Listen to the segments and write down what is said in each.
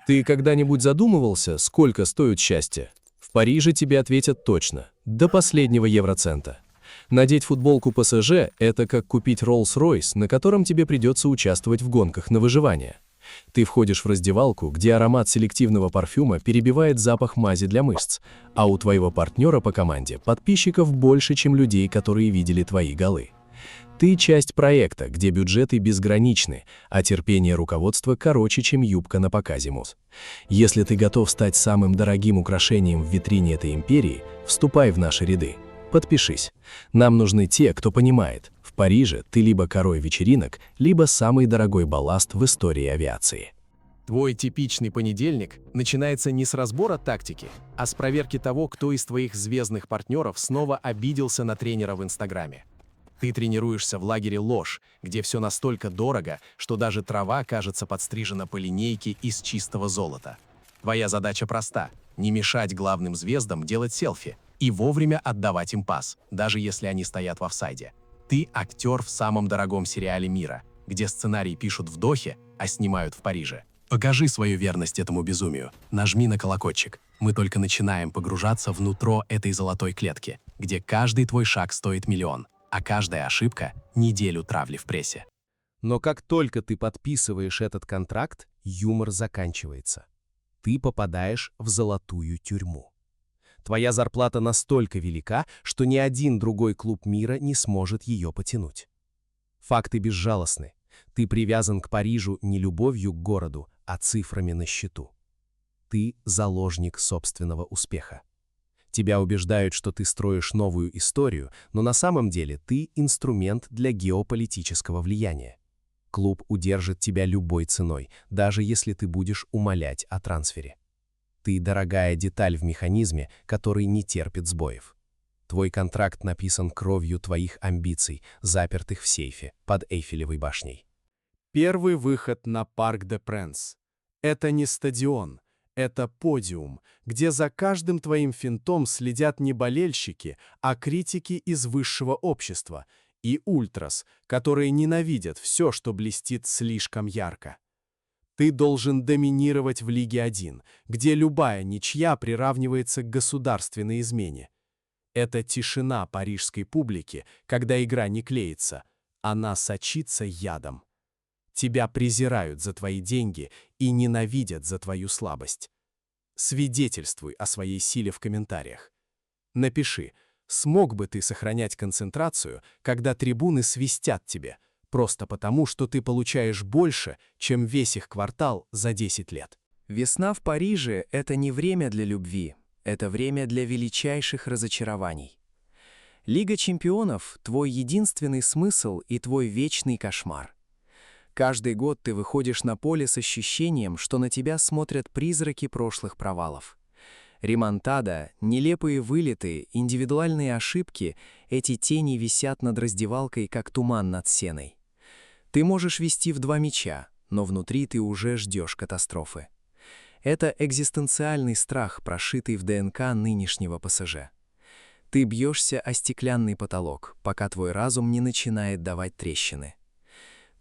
Ты когда-нибудь задумывался, сколько стоит счастье? В Париже тебе ответят точно, до последнего евроцента. Надеть футболку ПСЖ– это как купить Rolls-Royce, на котором тебе придется участвовать в гонках на выживание. Ты входишь в раздевалку, где аромат селективного парфюма перебивает запах мази для мышц, а у твоего партнера по команде подписчиков больше, чем людей, которые видели твои голы. Ты часть проекта, где бюджеты безграничны, а терпение руководства короче, чем юбка на показе МУЗ. Если ты готов стать самым дорогим украшением в витрине этой империи, вступай в наши ряды. Подпишись. Нам нужны те, кто понимает, в Париже ты либо король вечеринок, либо самый дорогой балласт в истории авиации. Твой типичный понедельник начинается не с разбора тактики, а с проверки того, кто из твоих звездных партнеров снова обиделся на тренера в Инстаграме. Ты тренируешься в лагере «Ложь», где все настолько дорого, что даже трава кажется подстрижена по линейке из чистого золота. Твоя задача проста – не мешать главным звездам делать селфи и вовремя отдавать им пас, даже если они стоят в офсайде. Ты актер в самом дорогом сериале мира, где сценарий пишут в Дохе, а снимают в Париже. Покажи свою верность этому безумию. Нажми на колокольчик. Мы только начинаем погружаться внутрь этой золотой клетки, где каждый твой шаг стоит миллион, а каждая ошибка – неделю травли в прессе. Но как только ты подписываешь этот контракт, юмор заканчивается. Ты попадаешь в золотую тюрьму. Твоя зарплата настолько велика, что ни один другой клуб мира не сможет ее потянуть. Факты безжалостны. Ты привязан к Парижу не любовью к городу, а цифрами на счету. Ты заложник собственного успеха. Тебя убеждают, что ты строишь новую историю, но на самом деле ты инструмент для геополитического влияния. Клуб удержит тебя любой ценой, даже если ты будешь умолять о трансфере. Ты дорогая деталь в механизме, который не терпит сбоев. Твой контракт написан кровью твоих амбиций, запертых в сейфе под Эйфелевой башней. Первый выход на Парк де Пренс. Это не стадион, это подиум, где за каждым твоим финтом следят не болельщики, а критики из высшего общества и ультрас, которые ненавидят все, что блестит слишком ярко. Ты должен доминировать в Лиге 1, где любая ничья приравнивается к государственной измене. Это тишина парижской публики, когда игра не клеится, она сочится ядом. Тебя презирают за твои деньги и ненавидят за твою слабость. Свидетельствуй о своей силе в комментариях. Напиши, смог бы ты сохранять концентрацию, когда трибуны свистят тебе, просто потому, что ты получаешь больше, чем весь их квартал за 10 лет. Весна в Париже – это не время для любви, это время для величайших разочарований. Лига чемпионов – твой единственный смысл и твой вечный кошмар. Каждый год ты выходишь на поле с ощущением, что на тебя смотрят призраки прошлых провалов. Ремонтада, нелепые вылеты, индивидуальные ошибки – эти тени висят над раздевалкой, как туман над сеной. Ты можешь вести в 2 мяча, но внутри ты уже ждешь катастрофы. Это экзистенциальный страх, прошитый в ДНК нынешнего ПСЖ. Ты бьешься о стеклянный потолок, пока твой разум не начинает давать трещины.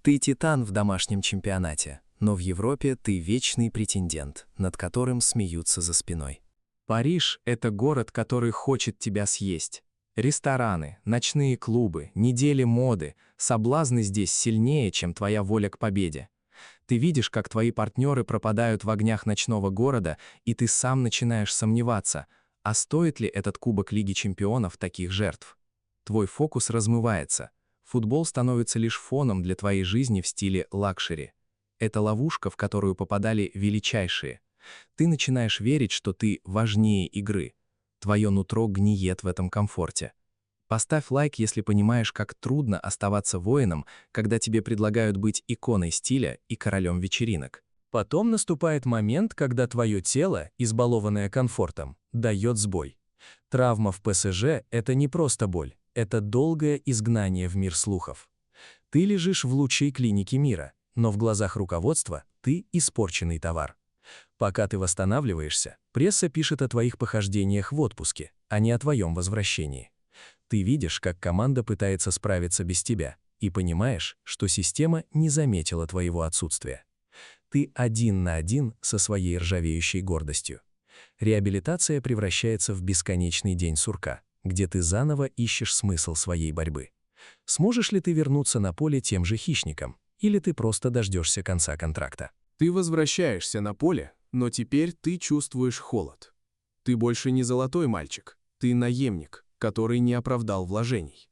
Ты титан в домашнем чемпионате, но в Европе ты вечный претендент, над которым смеются за спиной. Париж – это город, который хочет тебя съесть. Рестораны, ночные клубы, недели моды, соблазны здесь сильнее, чем твоя воля к победе. Ты видишь, как твои партнеры пропадают в огнях ночного города, и ты сам начинаешь сомневаться, а стоит ли этот Кубок Лиги Чемпионов таких жертв? Твой фокус размывается. Футбол становится лишь фоном для твоей жизни в стиле лакшери. Это ловушка, в которую попадали величайшие. Ты начинаешь верить, что ты важнее игры. Твое нутро гниет в этом комфорте. Поставь лайк, если понимаешь, как трудно оставаться воином, когда тебе предлагают быть иконой стиля и королем вечеринок. Потом наступает момент, когда твое тело, избалованное комфортом, дает сбой. Травма в ПСЖ – это не просто боль. Это долгое изгнание в мир слухов. Ты лежишь в лучшей клинике мира, но в глазах руководства ты испорченный товар. Пока ты восстанавливаешься, пресса пишет о твоих похождениях в отпуске, а не о твоем возвращении. Ты видишь, как команда пытается справиться без тебя, и понимаешь, что система не заметила твоего отсутствия. Ты один на один со своей ржавеющей гордостью. Реабилитация превращается в бесконечный день сурка, где ты заново ищешь смысл своей борьбы. Сможешь ли ты вернуться на поле тем же хищником, или ты просто дождешься конца контракта? Ты возвращаешься на поле, но теперь ты чувствуешь холод. Ты больше не золотой мальчик, ты наемник, который не оправдал вложений.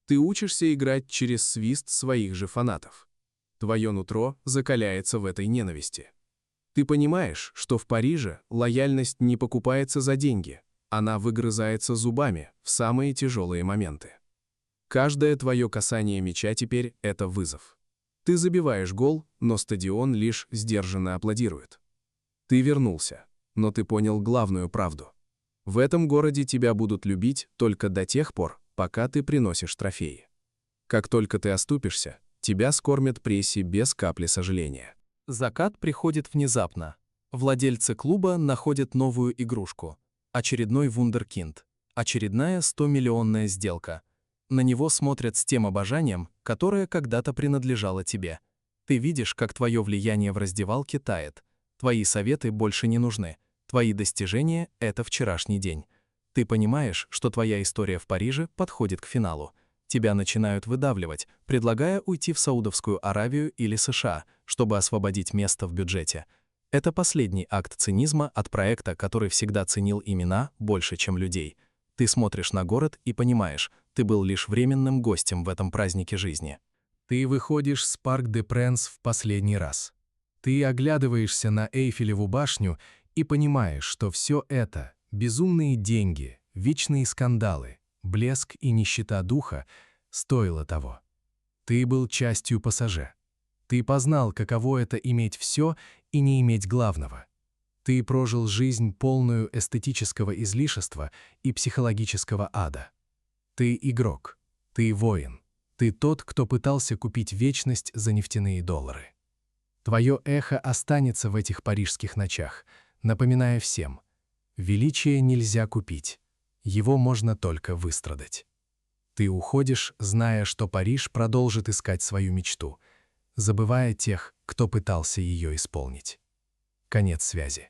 Ты учишься играть через свист своих же фанатов. Твое нутро закаляется в этой ненависти. Ты понимаешь, что в Париже лояльность не покупается за деньги, она выгрызается зубами в самые тяжелые моменты. Каждое твое касание мяча теперь – это вызов. Ты забиваешь гол, но стадион лишь сдержанно аплодирует. Ты вернулся, но ты понял главную правду. В этом городе тебя будут любить только до тех пор, пока ты приносишь трофеи. Как только ты оступишься, тебя скормят пресси без капли сожаления. Закат приходит внезапно. Владельцы клуба находят новую игрушку. Очередной вундеркинд. Очередная 100-миллионная сделка. На него смотрят с тем обожанием, которое когда-то принадлежало тебе. Ты видишь, как твое влияние в раздевалке тает. Твои советы больше не нужны. Твои достижения — это вчерашний день. Ты понимаешь, что твоя история в Париже подходит к финалу. Тебя начинают выдавливать, предлагая уйти в Саудовскую Аравию или США, чтобы освободить место в бюджете. Это последний акт цинизма от проекта, который всегда ценил имена больше, чем людей. Ты смотришь на город и понимаешь, ты был лишь временным гостем в этом празднике жизни. Ты выходишь с Парк де Пренс в последний раз. Ты оглядываешься на Эйфелеву башню и понимаешь, что все это — безумные деньги, вечные скандалы, блеск и нищета духа — стоило того. Ты был частью ПСЖ. Ты познал, каково это иметь все и не иметь главного. Ты прожил жизнь, полную эстетического излишества и психологического ада. Ты игрок, ты воин, ты тот, кто пытался купить вечность за нефтяные доллары. Твое эхо останется в этих парижских ночах, напоминая всем: величие нельзя купить, его можно только выстрадать. Ты уходишь, зная, что Париж продолжит искать свою мечту, забывая тех, кто пытался ее исполнить. Конец связи.